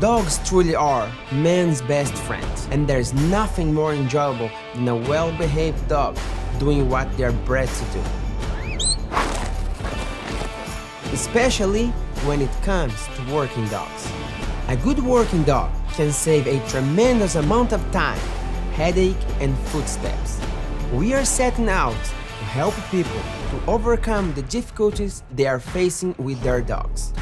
Dogs truly are man's best friends, and there's nothing more enjoyable than a well-behaved dog doing what they're bred to do. Especially when it comes to working dogs. A good working dog can save a tremendous amount of time, headache, and footsteps. We are setting out to help people to overcome the difficulties they are facing with their dogs.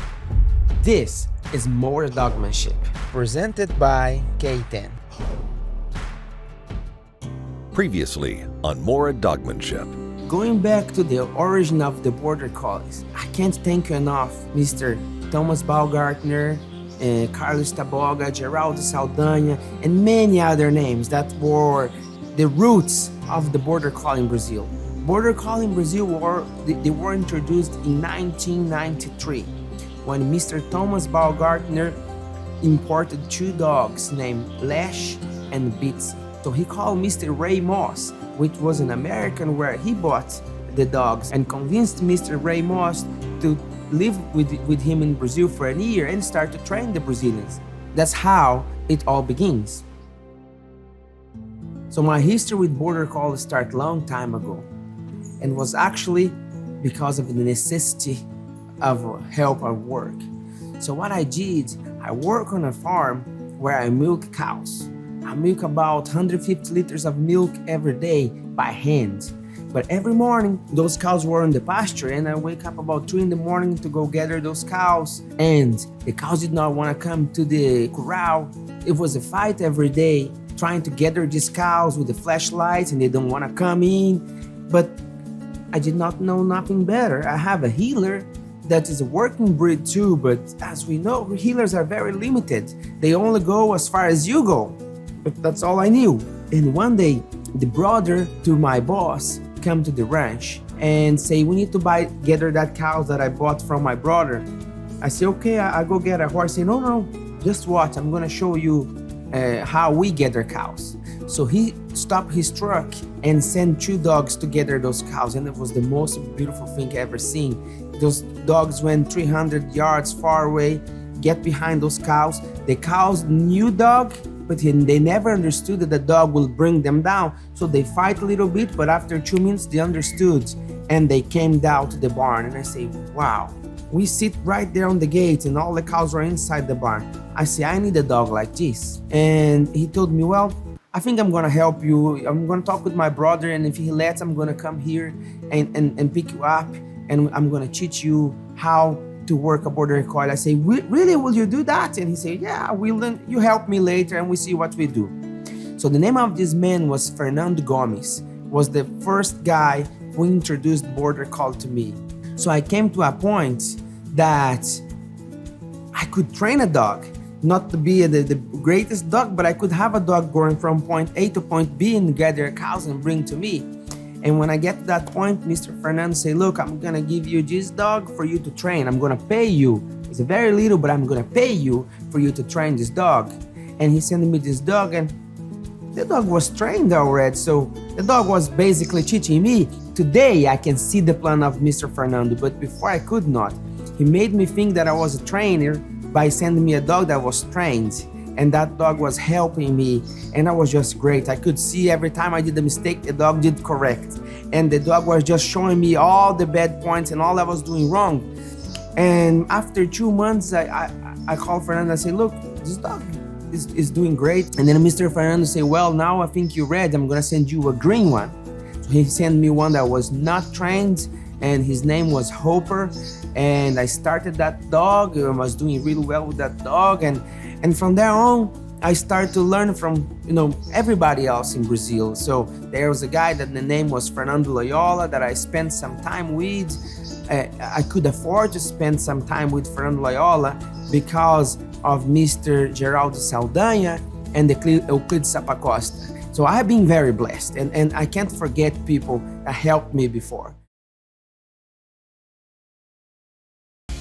This is Moura Dogmanship, presented by K10. Previously on Moura Dogmanship. Going back to the origin of the Border Collies, I can't thank you enough, Mr. Thomas Baumgartner, Carlos Taboga, Geraldo Saldanha, and many other names that were the roots of the Border Collie in Brazil. Border Collie in Brazil were introduced in 1993 when Mr. Thomas Baumgartner imported two dogs named Lash and Bitsy. So he called Mr. Ray Moss, which was an American where he bought the dogs, and convinced Mr. Ray Moss to live with him in Brazil for a year and start to train the Brazilians. That's how it all begins. So my history with Border Collie started a long time ago, and was actually because of the necessity of help at work. So what I did, I work on a farm where I milk cows. I milk about 150 liters of milk every day by hand. But every morning, those cows were in the pasture, and I wake up about 3 in the morning to go gather those cows. And the cows did not want to come to the corral. It was a fight every day, trying to gather these cows with the flashlights, and they don't want to come in. But I did not know nothing better. I have a healer that is a working breed too, but as we know, healers are very limited. They only go as far as you go. But that's all I knew. And one day, the brother to my boss come to the ranch and say, we need to gather that cows that I bought from my brother. I say, okay, I go get a horse. I say, no, just watch. I'm gonna show you how we gather cows. So he stopped his truck and sent 2 dogs to gather those cows, and it was the most beautiful thing I ever seen. Those dogs went 300 yards far away, get behind those cows. The cows knew dog, but they never understood that the dog will bring them down. So they fight a little bit, but after 2 minutes they understood, and they came down to the barn. And I say, wow. We sit right there on the gate and all the cows were inside the barn. I say, I need a dog like this. And he told me, well, I think I'm gonna help you. I'm gonna talk with my brother, and if he lets, I'm gonna come here and pick you up, and I'm gonna teach you how to work a Border Collie. I say, really, will you do that? And he said, yeah, I will. You help me later and we see what we do. So the name of this man was Fernando Gomes, was the first guy who introduced Border Collie to me. So I came to a point that I could train a dog, not to be the greatest dog, but I could have a dog going from point A to point B and gather cows and bring to me. And when I get to that point, Mr. Fernando say, look, I'm gonna give you this dog for you to train. I'm gonna pay you. It's a very little, but I'm gonna pay you for you to train this dog. And he sent me this dog, and the dog was trained already. So the dog was basically teaching me. Today, I can see the plan of Mr. Fernando, but before I could not. He made me think that I was a trainer by sending me a dog that was trained. And that dog was helping me, and that was just great. I could see every time I did a mistake, the dog did correct. And the dog was just showing me all the bad points and all I was doing wrong. And after 2 months, I called Fernando and I said, look, this dog is doing great. And then Mr. Fernando said, well, now I think you're ready. I'm gonna send you a green one. So he sent me one that was not trained, and his name was Hopper. And I started that dog. I was doing really well with that dog. And from there on, I started to learn from everybody else in Brazil. So there was a guy that the name was Fernando Loyola that I spent some time with. I could afford to spend some time with Fernando Loyola because of Mr. Geraldo Saldanha and the Euclides Sapacosta. So I have been very blessed, and I can't forget people that helped me before.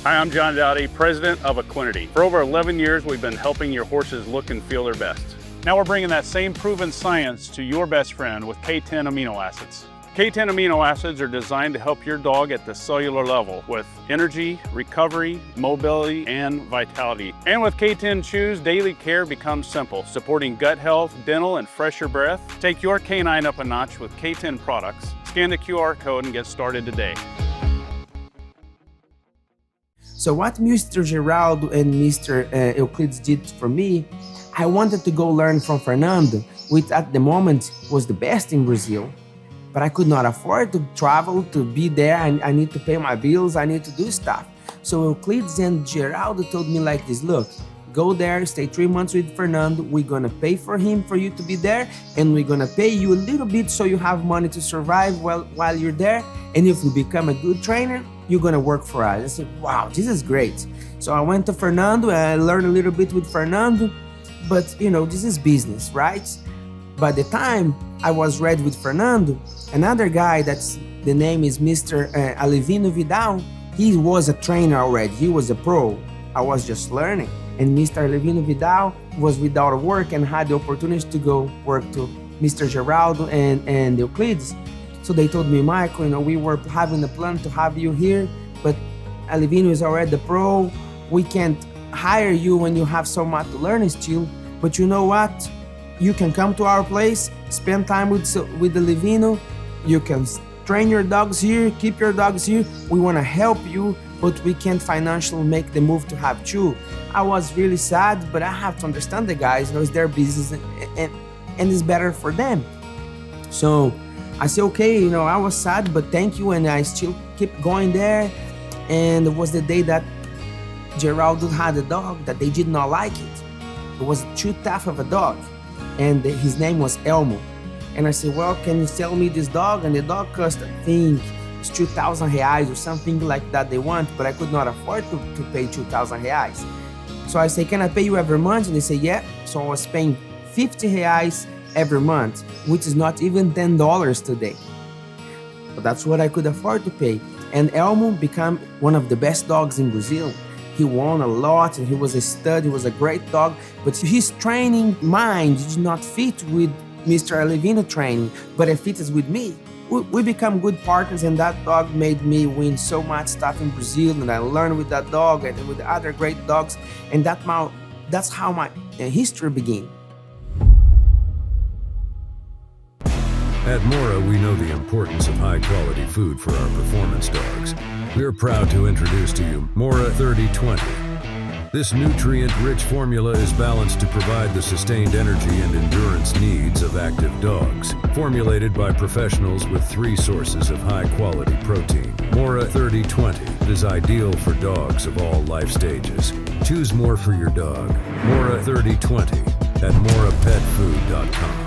Hi, I'm John Dowdy, president of Equinity. For over 11 years, we've been helping your horses look and feel their best. Now we're bringing that same proven science to your best friend with K10 amino acids. K10 amino acids are designed to help your dog at the cellular level with energy, recovery, mobility, and vitality. And with K10 chews, daily care becomes simple, supporting gut health, dental, and fresher breath. Take your canine up a notch with K10 products. Scan the QR code and get started today. So what Mr. Geraldo and Mr. Euclides did for me, I wanted to go learn from Fernando, which at the moment was the best in Brazil. But I could not afford to travel, to be there. I need to pay my bills, I need to do stuff. So Euclides and Geraldo told me like this, look, go there, stay 3 months with Fernando, we're gonna pay for him for you to be there, and we're gonna pay you a little bit so you have money to survive while you're there, and if you become a good trainer, you're gonna work for us. I said, wow, this is great. So I went to Fernando, and I learned a little bit with Fernando, but you know, this is business, right? By the time I was ready with Fernando, another guy the name is Mr. Alevino Vidal, he was a trainer already, he was a pro. I was just learning. And Mr. Alevino Vidal was without work and had the opportunity to go work to Mr. Geraldo and Euclides. So they told me, Michael, you know, we were having a plan to have you here, but Alevino is already the pro. We can't hire you when you have so much to learn still. But you know what? You can come to our place, spend time with Alevino. You can train your dogs here, keep your dogs here. We want to help you, but we can't financially make the move to have two. I was really sad, but I have to understand the guys, you know, it's their business and it's better for them. So I said, okay, you know, I was sad, but thank you. And I still keep going there. And it was the day that Geraldo had a dog that they did not like it. It was too tough of a dog. And his name was Elmo. And I said, well, can you sell me this dog? And the dog cost, I think, it's 2,000 reais or something like that they want, but I could not afford to pay 2,000 reais. So I say, can I pay you every month? And they say, yeah. So I was paying 50 reais every month, which is not even $10 today. But that's what I could afford to pay. And Elmo became one of the best dogs in Brazil. He won a lot and he was a stud, he was a great dog, but his training mind did not fit with Mr. Alevino training, but it fits with me. We become good partners, and that dog made me win so much stuff in Brazil, and I learned with that dog and with other great dogs, and that's how my history began. At Moura, we know the importance of high-quality food for our performance dogs. We're proud to introduce to you Moura 3020. This nutrient-rich formula is balanced to provide the sustained energy and endurance needs of active dogs. Formulated by professionals with 3 sources of high-quality protein, Moura 3020 is ideal for dogs of all life stages. Choose more for your dog. Moura 3020 at mourapetfood.com.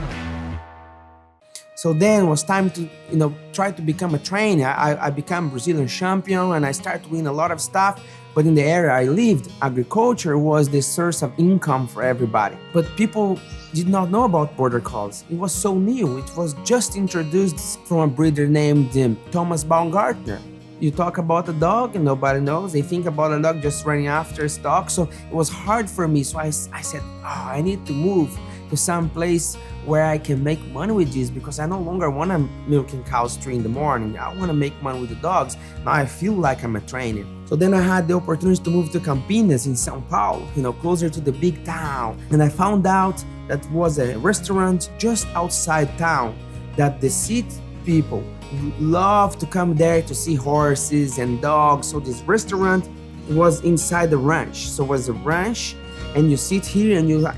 So then it was time to, you know, try to become a trainer. I became Brazilian champion and I started to win a lot of stuff. But in the area I lived, agriculture was the source of income for everybody. But people did not know about Border Collies. It was so new. It was just introduced from a breeder named Thomas Baumgartner. You talk about a dog and nobody knows. They think about a dog just running after stock. So it was hard for me. So I said, I need to move to some place where I can make money with this, because I no longer want to milking cows 3 in the morning. I want to make money with the dogs. Now I feel like I'm a trainer. So then I had the opportunity to move to Campinas in São Paulo, you know, closer to the big town. And I found out that was a restaurant just outside town that the city people love to come there to see horses and dogs. So this restaurant was inside the ranch. So it was a ranch, and you sit here and you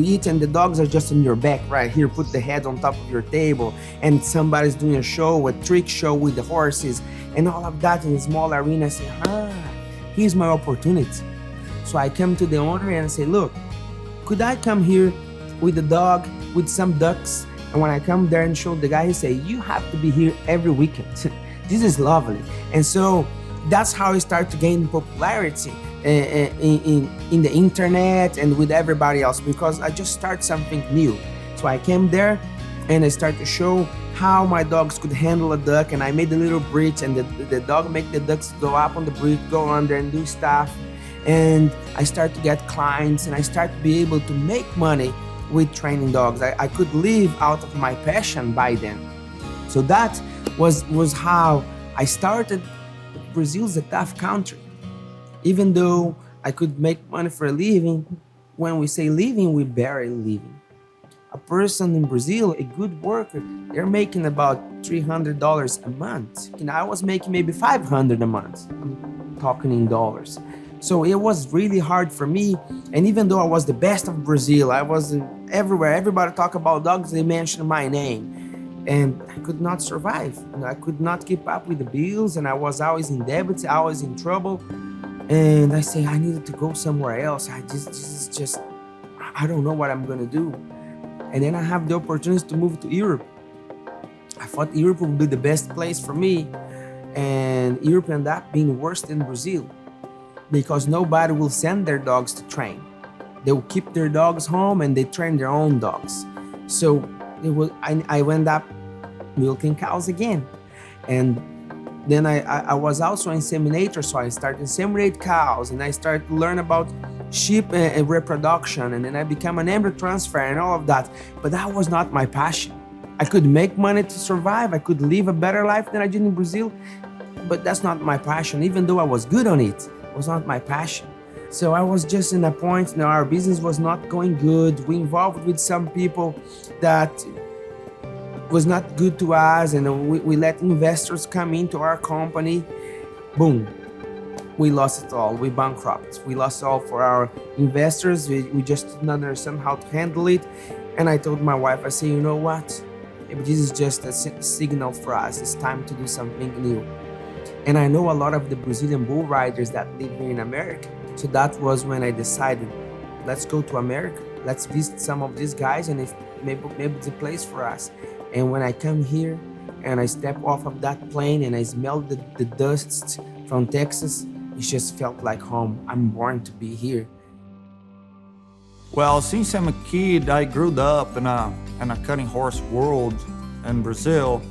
eat, and the dogs are just on your back right here. Put the head on top of your table, and somebody's doing a show, a trick show with the horses, and all of that in a small arena. I say, here's my opportunity. So I come to the owner and I say, look, could I come here with the dog, with some ducks? And when I come there and show the guy, he say, you have to be here every weekend. This is lovely. And so that's how I start to gain popularity in the internet and with everybody else, because I just start something new. So I came there and I started to show how my dogs could handle a duck, and I made a little bridge, and the dog make the ducks go up on the bridge, go under and do stuff. And I start to get clients, and I start to be able to make money with training dogs. I could live out of my passion by then. So that was how I started. Brazil's a tough country. Even though I could make money for a living, when we say living, we barely living. A person in Brazil, a good worker, they're making about $300 a month. And I was making maybe $500 a month. I'm talking in dollars. So it was really hard for me. And even though I was the best of Brazil, I was everywhere. Everybody talk about dogs, they mention my name. And I could not survive. I could not keep up with the bills, and I was always in debt, always in trouble. And I say I needed to go somewhere else. I don't know what I'm gonna do. And then I have the opportunity to move to Europe. I thought Europe would be the best place for me, and Europe ended up being worse than Brazil because nobody will send their dogs to train. They will keep their dogs home and they train their own dogs. So I went up milking cows again. And then I was also an inseminator, so I started inseminate cows, and I started to learn about sheep and reproduction, and then I became an embryo transfer and all of that. But that was not my passion. I could make money to survive, I could live a better life than I did in Brazil, but that's not my passion. Even though I was good on it, it was not my passion. So I was just in a point, our business was not going good. We involved with some people that was not good to us, and we let investors come into our company. Boom, we lost it all. We bankrupt. We lost all for our investors. We just didn't understand how to handle it. And I told my wife, I said, you know what? Maybe this is just a signal for us. It's time to do something new. And I know a lot of the Brazilian bull riders that live here in America. So that was when I decided, let's go to America. Let's visit some of these guys, and if maybe it's a place for us. And when I come here and I step off of that plane and I smell the dust from Texas, it just felt like home. I'm born to be here. Well, since I'm a kid, I grew up in a cutting horse world in Brazil,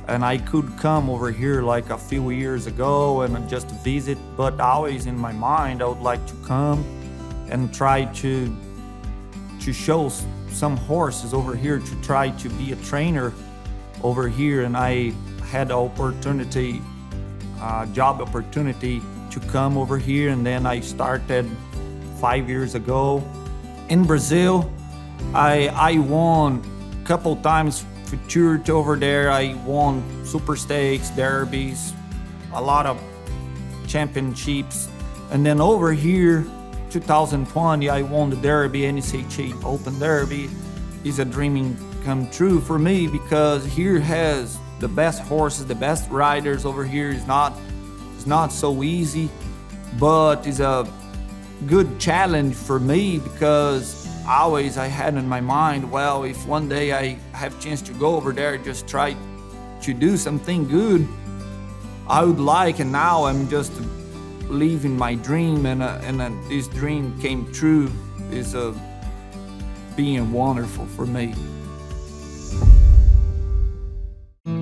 and I could come over here like a few years ago and just visit, but always in my mind, I would like to come and try to show some horses over here, to try to be a trainer over here. And I had the opportunity, job opportunity to come over here, and then I started 5 years ago. In Brazil, I won a couple times featured over there. I won super stakes, derbies, a lot of championships. And then over here, 2020, I won the Derby, NCHA Open Derby. It's a dream come true for me, because here has the best horses, the best riders over here. It's not so easy, but it's a good challenge for me, because always I had in my mind, well, if one day I have a chance to go over there, just try to do something good, I would like. And now I'm just living my dream, and this dream came true. Is being wonderful for me.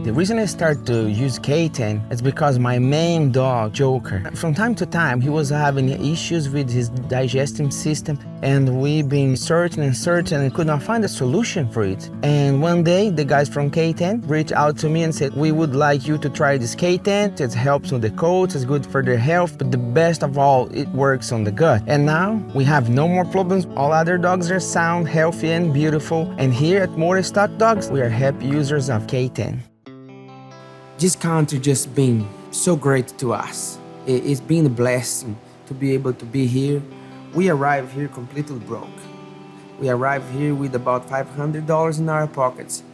The reason I started to use K10 is because my main dog, Joker, from time to time, he was having issues with his digestive system, and we've been searching and could not find a solution for it. And one day, the guys from K10 reached out to me and said, we would like you to try this K10. It helps with the coats, it's good for their health, but the best of all, it works on the gut. And now, we have no more problems. All other dogs are sound, healthy, and beautiful. And here at Moura Stock Dogs, we are happy users of K10. This country just been so great to us. It's been a blessing to be able to be here. We arrived here completely broke. We arrived here with about $500 in our pockets,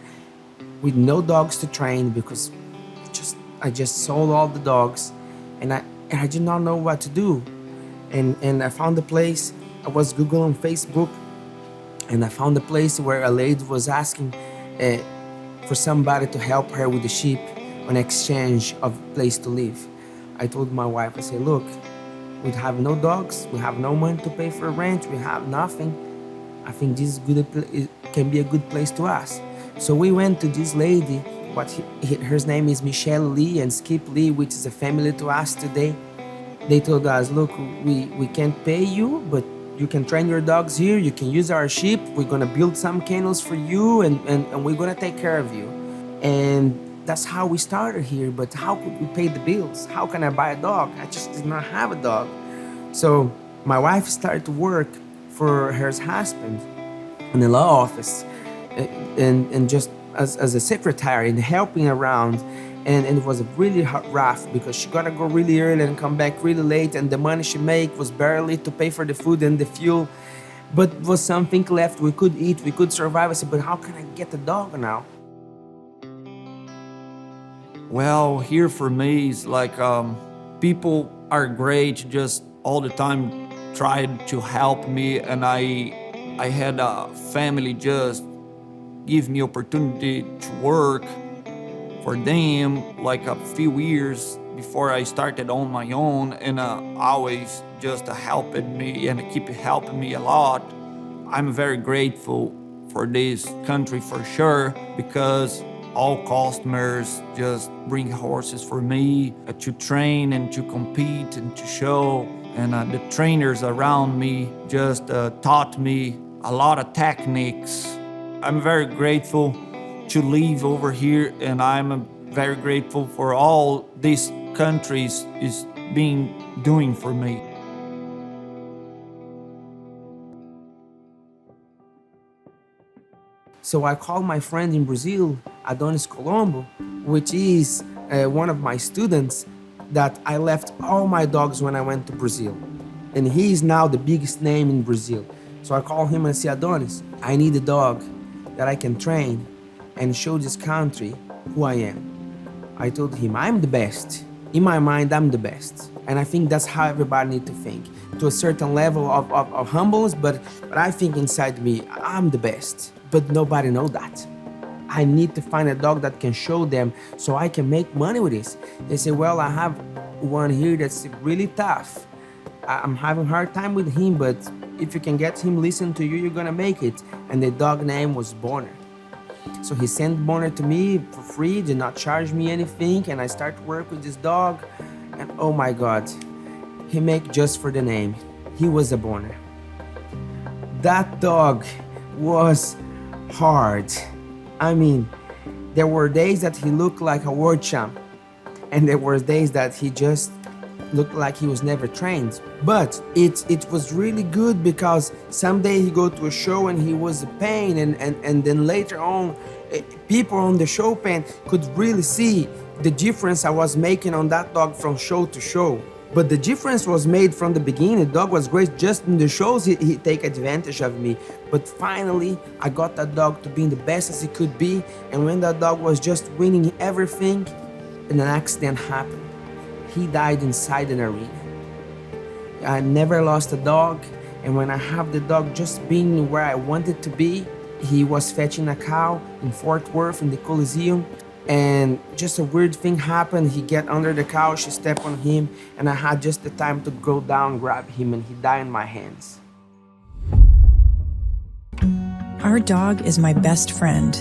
with no dogs to train, because I just sold all the dogs, and I did not know what to do. And I found a place. I was Googling Facebook, and I found a place where a lady was asking for somebody to help her with the sheep on exchange of place to live. I told my wife, I said, look, we have no dogs, we have no money to pay for rent, we have nothing. I think this it can be a good place to us. So we went to this lady, her name is Michelle Lee and Skip Lee, which is a family to us today. They told us, look, we can't pay you, but you can train your dogs here, you can use our sheep, we're gonna build some kennels for you, and we're gonna take care of you. And that's how we started here, but how could we pay the bills? How can I buy a dog? I just did not have a dog. So my wife started to work for her husband in the law office and just as a secretary and helping around. And it was really rough because she gotta go really early and come back really late, and the money she make was barely to pay for the food and the fuel, but was something left. We could eat, we could survive. I said, but how can I get a dog now? Well, here for me is like people are great, just all the time tried to help me, and I had a family just give me opportunity to work for them like a few years before I started on my own, and always just helping me and keep helping me a lot. I'm very grateful for this country for sure, because all customers just bring horses for me to train and to compete and to show, and the trainers around me just taught me a lot of techniques. I'm very grateful to live over here, and I'm very grateful for all these countries is doing for me. So I called my friend in Brazil, Adonis Colombo, which is one of my students that I left all my dogs when I went to Brazil. And he is now the biggest name in Brazil. So I call him and say, Adonis, I need a dog that I can train and show this country who I am. I told him, I'm the best. In my mind, I'm the best. And I think that's how everybody needs to think. To a certain level of humbleness, but I think inside me, I'm the best. But nobody knows that. I need to find a dog that can show them so I can make money with this. They say, well, I have one here that's really tough. I'm having a hard time with him, but if you can get him listen to you, you're gonna make it. And the dog name was Bonner. So he sent Bonner to me for free, did not charge me anything, and I start to work with this dog, and oh my God, he make just for the name. He was a Bonner. That dog was hard. I mean, there were days that he looked like a world champ, and there were days that he just looked like he was never trained. But it was really good because someday he go to a show and he was a pain, and then later on people on the show pen could really see the difference I was making on that dog from show to show. But the difference was made from the beginning. The dog was great. Just in the shows he take advantage of me. But finally I got that dog to be the best as he could be, and when that dog was just winning everything, and an accident happened. He died inside an arena. I never lost a dog, and when I have the dog just being where I wanted to be, he was fetching a cow in Fort Worth in the Coliseum, and just a weird thing happened. He get under the cow, she stepped on him, and I had just the time to go down, grab him, and he died in my hands. Our dog is my best friend.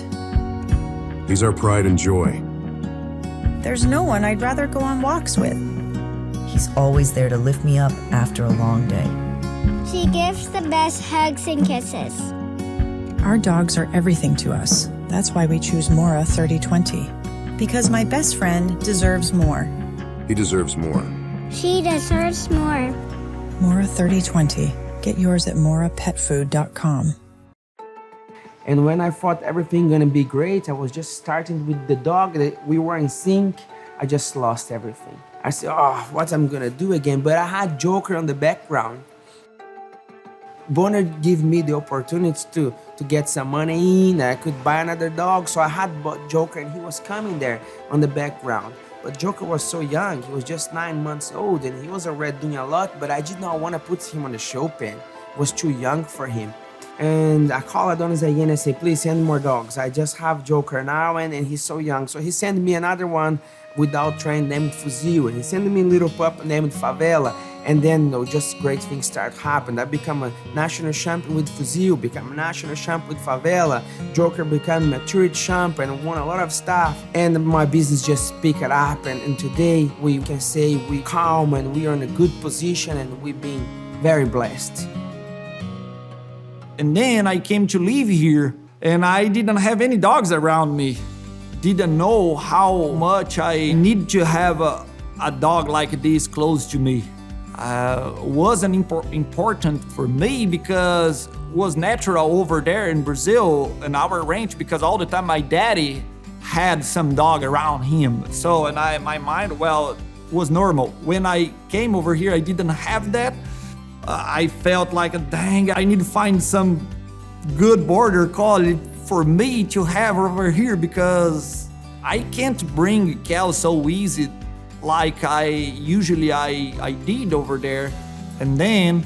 He's our pride and joy. There's no one I'd rather go on walks with. He's always there to lift me up after a long day. She gives the best hugs and kisses. Our dogs are everything to us. That's why we choose Moura 3020. Because my best friend deserves more. He deserves more. She deserves more. Moura 3020. Get yours at mourapetfood.com. And when I thought everything gonna be great, I was just starting with the dog, that we were in sync, I just lost everything. I said, oh, what I'm gonna do again? But I had Joker on the background. Bonner gave me the opportunity to get some money in, I could buy another dog, so I had Joker and he was coming there on the background. But Joker was so young, he was just 9 months old and he was already doing a lot, but I did not want to put him on the show pen. It was too young for him. And I called Adonis again and say, please send more dogs. I just have Joker now and he's so young. So he sent me another one without train named Fuzil. And he sent me a little pup named Favela. And then just great things start happening. I become a national champion with Fuzil, become a national champion with Favela. Joker became a maturity champion and won a lot of stuff. And my business just picked it up. And today we can say we calm and we are in a good position and we've been very blessed. And then I came to live here, and I didn't have any dogs around me. didn't know how much I need to have a dog like this close to me. Wasn't important for me because it was natural over there in Brazil in our ranch, because all the time my daddy had some dog around him. So, my mind, well, was normal. When I came over here, I didn't have that. I felt like, dang, I need to find some good Border Collie for me to have over here, because I can't bring cows so easy like I did over there. And then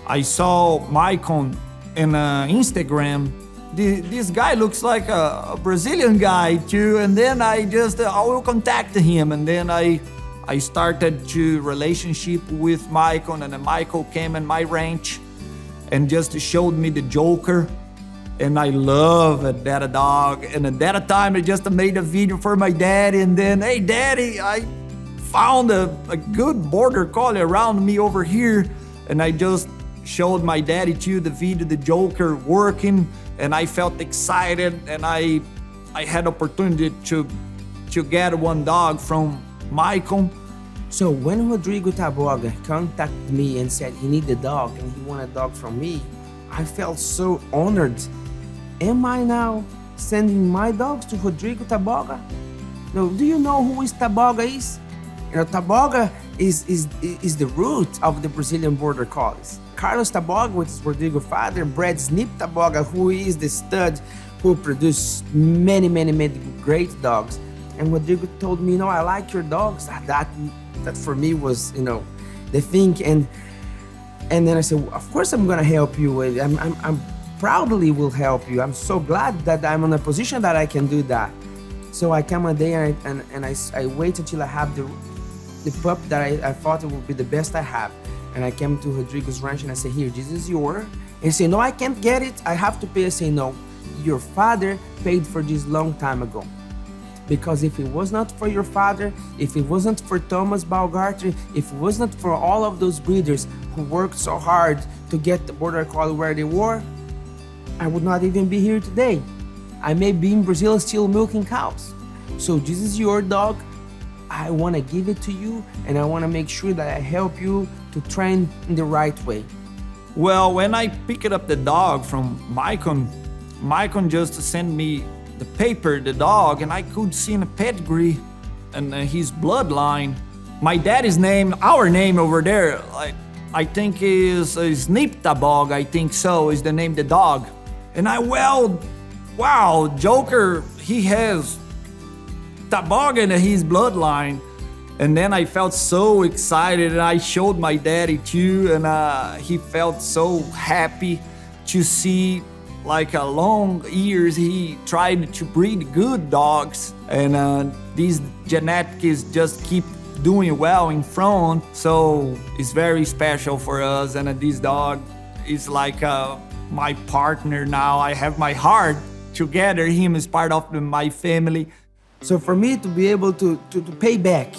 I saw Maycon in Instagram. This guy looks like a Brazilian guy too, and then I will contact him, and then I started to relationship with Maycon, and then Maycon came in my ranch and just showed me the Joker, and I love that dog. And at that time I just made a video for my daddy, and then, hey daddy, I found a good Border Collie around me over here, and I just showed my daddy too the video, the Joker working, and I felt excited, and I had opportunity to get one dog from Maycon. So when Rodrigo Taboga contacted me and said he needed a dog and he wanted a dog from me, I felt so honored. Am I now sending my dogs to Rodrigo Taboga? No, do you know who Taboga is? You know, Taboga is the root of the Brazilian Border Collies. Carlos Taboga, which is Rodrigo's father, bred Snip Taboga, who is the stud who produced many great dogs. And Rodrigo told me, I like your dogs. That for me was, the thing. And then I said, well, of course I'm gonna help you. I'm proudly will help you. I'm so glad that I'm in a position that I can do that. So I come a day and I wait until I have the pup that I thought it would be the best I have. And I came to Rodrigo's ranch and I said, here, this is yours. And he said, no, I can't get it. I have to pay. I say, no, your father paid for this long time ago. Because if it was not for your father, if it wasn't for Thomas Baumgartner, if it wasn't for all of those breeders who worked so hard to get the Border Collie where they were, I would not even be here today. I may be in Brazil still milking cows. So this is your dog. I want to give it to you, and I want to make sure that I help you to train in the right way. Well, when I picked up the dog from Maycon just sent me the paper, the dog, and I could see in the pedigree and his bloodline. My daddy's name, our name over there, I think is Snip Taboga, I think so, is the name of the dog. And wow, Joker, he has Taboga in his bloodline. And then I felt so excited, and I showed my daddy too, and he felt so happy to see, like a long years he tried to breed good dogs, and these genetics just keep doing well in front. So it's very special for us, and this dog is like my partner now. I have my heart together. Him is part of my family. So for me to be able to pay back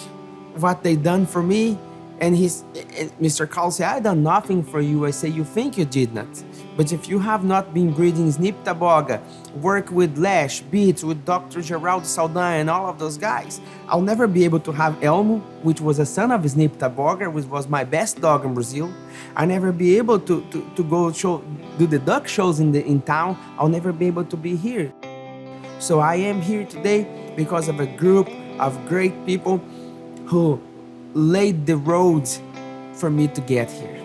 what they done for me, and Mr. Carl said, I done nothing for you. I say, you think you did not. But if you have not been breeding Snip Taboga, work with Lash, Beats, with Dr. Geraldo Saldanha and all of those guys, I'll never be able to have Elmo, which was a son of Snip Taboga, which was my best dog in Brazil. I'll never be able to go do the duck shows in town. I'll never be able to be here. So I am here today because of a group of great people who laid the road for me to get here.